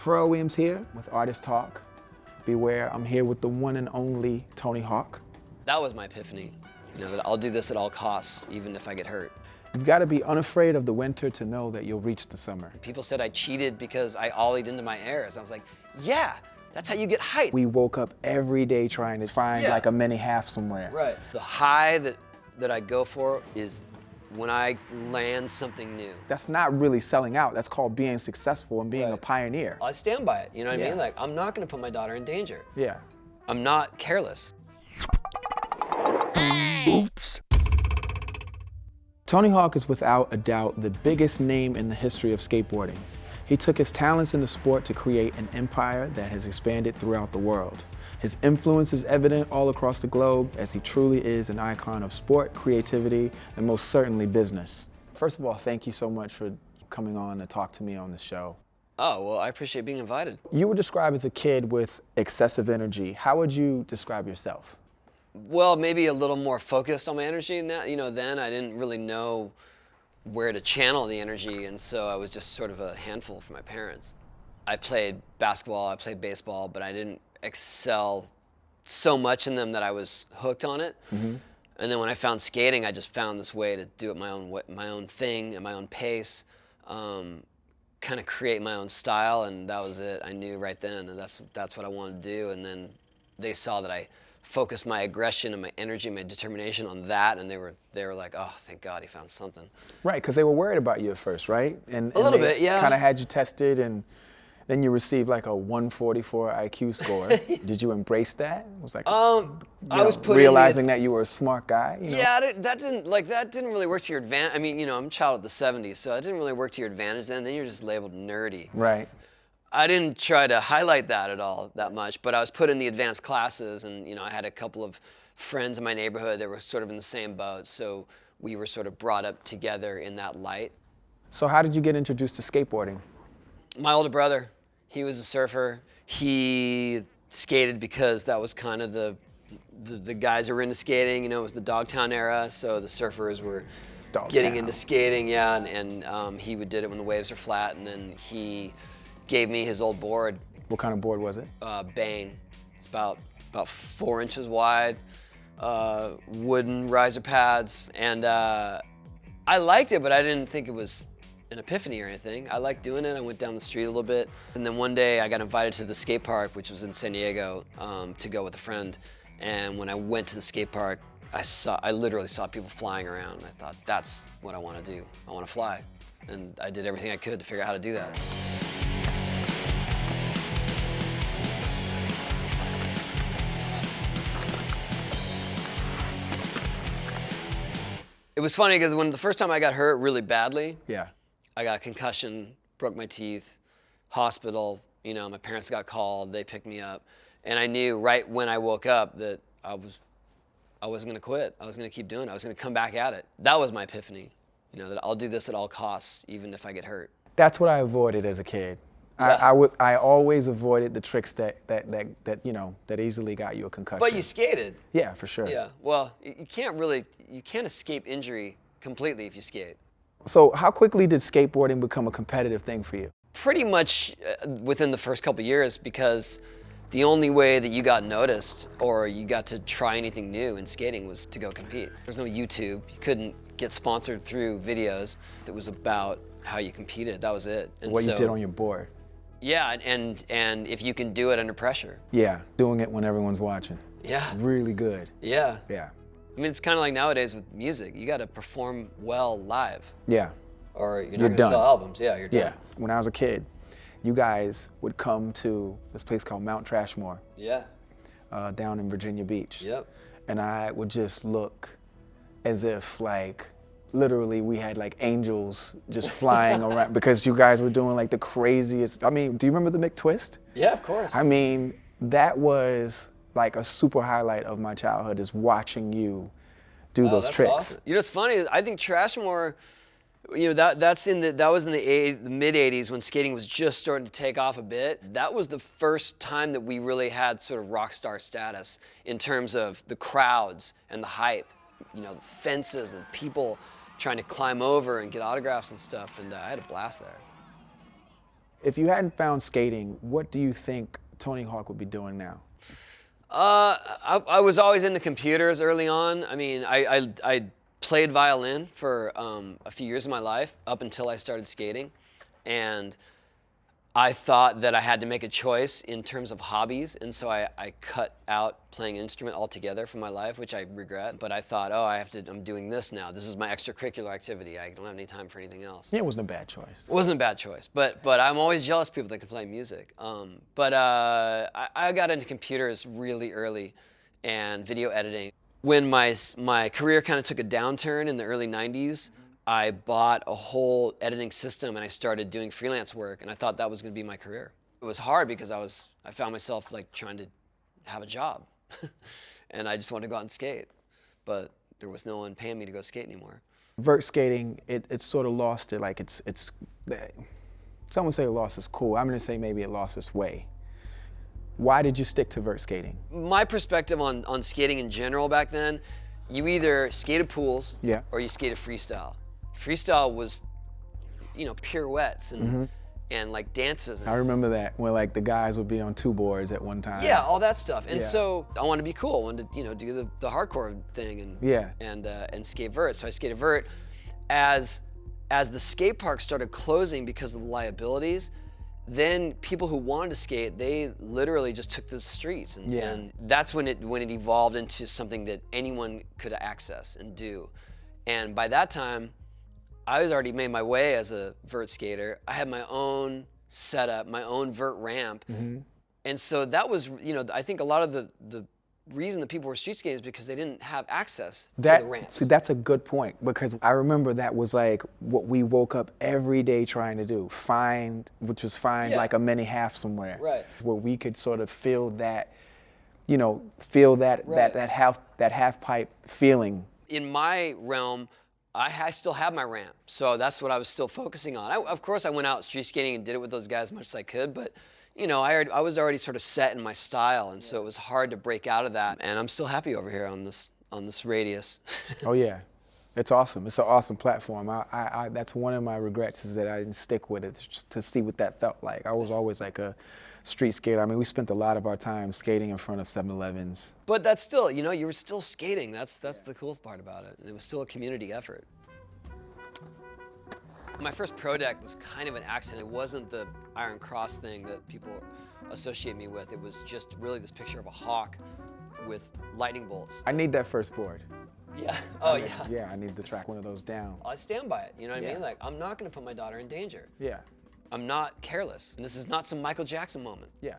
Pharrell Williams here with ARTST Talk. Beware, I'm here with the one and only Tony Hawk. That was my epiphany, that I'll do this at all costs, even if I get hurt. You've got to be unafraid of the winter to know that you'll reach the summer. People said I cheated because I ollied into my airs. I was like, yeah, that's how you get height. We woke up every day trying to find like a mini half somewhere. Right. The high that I go for is when I land something new. That's not really selling out. That's called being successful and being a pioneer. I stand by it, you know what I mean? Like, I'm not gonna put my daughter in danger. Yeah. I'm not careless. Oops. Tony Hawk is without a doubt the biggest name in the history of skateboarding. He took his talents in the sport to create an empire that has expanded throughout the world. His influence is evident all across the globe as he truly is an icon of sport, creativity, and most certainly business. First of all, thank you so much for coming on to talk to me on the show. Oh, well, I appreciate being invited. You were described as a kid with excessive energy. How would you describe yourself? Well, maybe a little more focused on my energy now. Then I didn't really know where to channel the energy, and so I was just sort of a handful for my parents. I played basketball, I played baseball, but I didn't excel so much in them that I was hooked on it. Mm-hmm. And then when I found skating, I just found this way to do it my own thing at my own pace, kind of create my own style, and that was it. I knew right then that that's what I wanted to do. And then they saw that I focused my aggression and my energy and my determination on that, and they were like, oh, thank God he found something. Right, because they were worried about you at first, right? And a little bit, yeah. Kind of had you tested, and then you received like a 144 IQ score. Did you embrace that? It was like, I was realizing that you were a smart guy. Yeah, that didn't really work to your advantage. I mean, I'm a child of the '70s, so it didn't really work to your advantage then. Then you're just labeled nerdy. Right. I didn't try to highlight that at all that much, but I was put in the advanced classes, and I had a couple of friends in my neighborhood that were sort of in the same boat, so we were sort of brought up together in that light. So how did you get introduced to skateboarding? My older brother, he was a surfer. He skated because that was kind of the guys who were into skating. It was the Dogtown era, so the surfers were getting into skating, and he did it when the waves are flat, and then he gave me his old board. What kind of board was it? Bane. It's about 4 inches wide, wooden riser pads, and I liked it, but I didn't think it was an epiphany or anything. I liked doing it. I went down the street a little bit, and then one day I got invited to the skate park, which was in San Diego, to go with a friend. And when I went to the skate park, I literally saw people flying around. I thought, that's what I want to do. I want to fly, and I did everything I could to figure out how to do that. It was funny because when the first time I got hurt really badly, I got a concussion, broke my teeth, hospital, my parents got called, they picked me up, and I knew right when I woke up that I wasn't gonna quit. I was gonna keep doing it. I was gonna come back at it. That was my epiphany, that I'll do this at all costs, even if I get hurt. That's what I avoided as a kid. Yeah. I always avoided the tricks that easily got you a concussion. But you skated. Yeah, for sure. Yeah, well, you can't escape injury completely if you skate. So how quickly did skateboarding become a competitive thing for you? Pretty much within the first couple of years, because the only way that you got noticed or you got to try anything new in skating was to go compete. There was no YouTube. You couldn't get sponsored through videos. It was about how you competed. That was it. And what you did on your board. Yeah, and if you can do it under pressure. Yeah, doing it when everyone's watching. Yeah. Really good. Yeah. Yeah. I mean, it's kind of like nowadays with music. You got to perform well live. Yeah. Or you're not going to sell albums. Yeah, you're done. Yeah. When I was a kid, you guys would come to this place called Mount Trashmore. Yeah. Down in Virginia Beach. Yep. And I would just look as if literally we had angels just flying around because you guys were doing the craziest. I mean, do you remember the McTwist? Yeah, of course. I mean, that was a super highlight of my childhood, is watching you do those tricks. Awesome. What's funny is I think Trashmore, that was in the mid '80s when skating was just starting to take off a bit. That was the first time that we really had sort of rock star status in terms of the crowds and the hype. The fences and people trying to climb over and get autographs and stuff, and I had a blast there. If you hadn't found skating, what do you think Tony Hawk would be doing now? I was always into computers early on. I mean, I played violin for a few years of my life up until I started skating, and I thought that I had to make a choice in terms of hobbies, and so I cut out playing an instrument altogether from my life, which I regret. But I thought, oh, I'm doing this now. This is my extracurricut activity. I don't have any time for anything else. Yeah, it wasn't a bad choice. It wasn't a bad choice, but I'm always jealous of people that can play music. I got into computers really early and video editing. When my career kind of took a downturn in the early 90s, I bought a whole editing system and I started doing freelance work, and I thought that was going to be my career. It was hard because I found myself like trying to have a job and I just wanted to go out and skate, but there was no one paying me to go skate anymore. Vert skating, it sort of lost it, like some would say it lost its cool. I'm going to say maybe it lost its way. Why did you stick to vert skating? My perspective on skating in general back then, you either skated pools or you skated freestyle. Freestyle was, pirouettes and like dances. I remember that when like the guys would be on two boards at one time. Yeah, all that stuff. And so I wanted to be cool. I wanted to, do the hardcore thing and skate vert. So I skated vert. As the skate park started closing because of the liabilities, then people who wanted to skate, they literally just took to the streets, and that's when it evolved into something that anyone could access and do. And by that time, I was already made my way as a vert skater. I had my own setup, my own vert ramp, and so that was, I think a lot of the reason that people were street skating is because they didn't have access to the ramp. See, that's a good point, because I remember that was like what we woke up every day trying to do, find like a mini half somewhere, where we could sort of feel that, that half pipe feeling. In my realm, I still have my ramp, so that's what I was still focusing on. Of course, I went out street skating and did it with those guys as much as I could, but I was already sort of set in my style, and so it was hard to break out of that. And I'm still happy over here on this radius. Oh yeah, it's awesome. It's an awesome platform. That's one of my regrets, is that I didn't stick with it just to see what that felt like. I was always like a street skater. I mean, we spent a lot of our time skating in front of 7-Elevens. But that's still, you were still skating. That's the cool part about it. And it was still a community effort. My first pro deck was kind of an accident. It wasn't the Iron Cross thing that people associate me with. It was just really this picture of a hawk with lightning bolts. I need that first board. Yeah. Oh, yeah. Yeah, I need to track one of those down. I stand by it. You know what I mean? Like, I'm not going to put my daughter in danger. Yeah. I'm not careless. And this is not some Michael Jackson moment. Yeah.